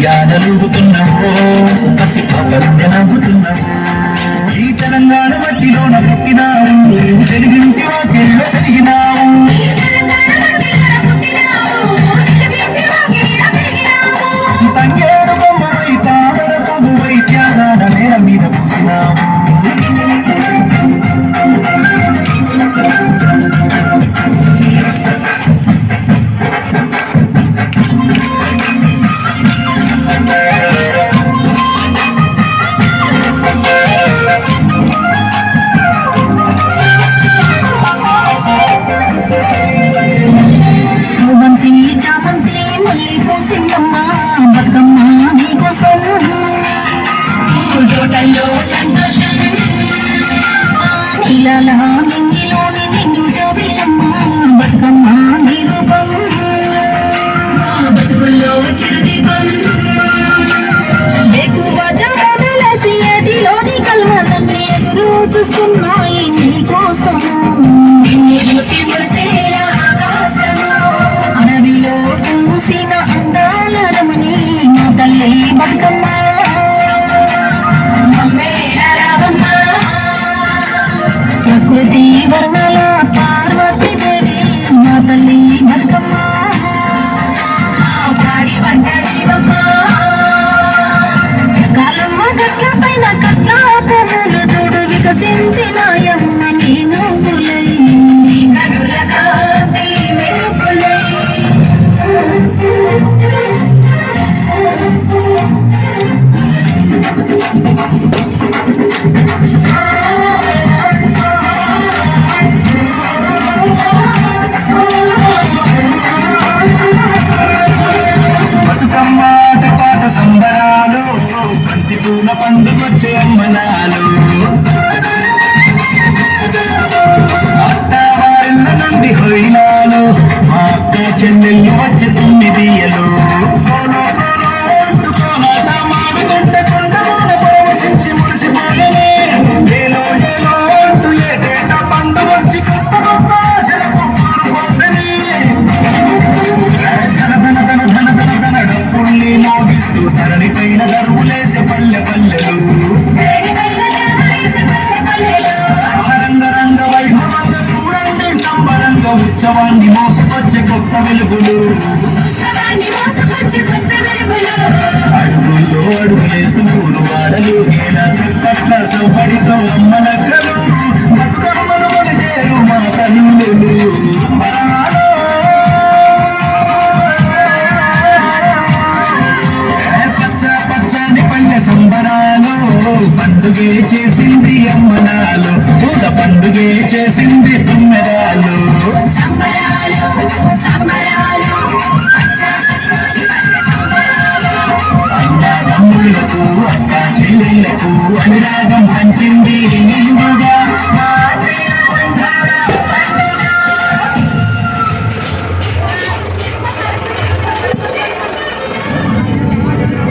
ఉయ్యాలలుగుతున్నావో పసి పాపలుగా నవ్వుతున్నావు ఈ తెలంగాణ మట్టిలోన పుట్టినావు తెలుగింటి వాకిల్లో పెరిగినావు తంగేడు బొమ్మవై తామర పువ్వువై త్యాగాల నేల మీద పుట్టినావు నింగిలోని నిండు జోబిలమ్మ బతుకమ్మ నీ రూపం బతుకుల్లో చిరుదీపం ఎక్కువ జగనులేసి ఏటిలోని కల్మలన్నీ ఎదురు చూస్తున్నాయి నీ కోసము నిన్ను చూసి మురిసేలా ఆకాశము అడవిలో పూసిన అందాల రమణి మా తల్లి బతుకమ్మ ప్రకృతి వర్ణల పార్వతి దేవి మా తల్లి బతుకమ్మ కాలమ్మ గట్ల పైన కట్ల పువ్వులు చూడు వికసించినాయమ్మ నీ నవ్వులై కనుల కాంతి వెలుగులై పూల పండుకొచ్చే అమ్మనాలు అత్తవారిళ్ళ నుండి హొయిలాలు మా అక్క చెల్లెళ్ళు వచ్చే తొమ్మిదియలు ప్రవేశించి మురిసిపోలనే ఏలో ఏలో అంటూ ఏటేట పండు వచ్చి కొత్త కొత్త ధన డప్పుల్ని మోగిస్తూ ధరణి పైన దరువులేసే పల్లె పల్లెలు రంగ వైభవంగా చూడండి సంబరంగా ఉత్సవాన్ని మోసుకొచ్చే కొత్త వెలుగులు అడుగుల్లో అడుగులేస్తూ ఊరు వాడలు ఎలా చెప్పట్ల సౌపడితో అమ్మలక్కలు బతుకమ్మను చేరు మా తల్లులు సంబరాలు పండుగే చేసింది అమ్మనాలు పూల పండుగే చేసింది తుమ్మెదాలు అన్నదమ్ములకు అక్క చెల్లెళ్లకు అనురాగం పంచింది నిండుగా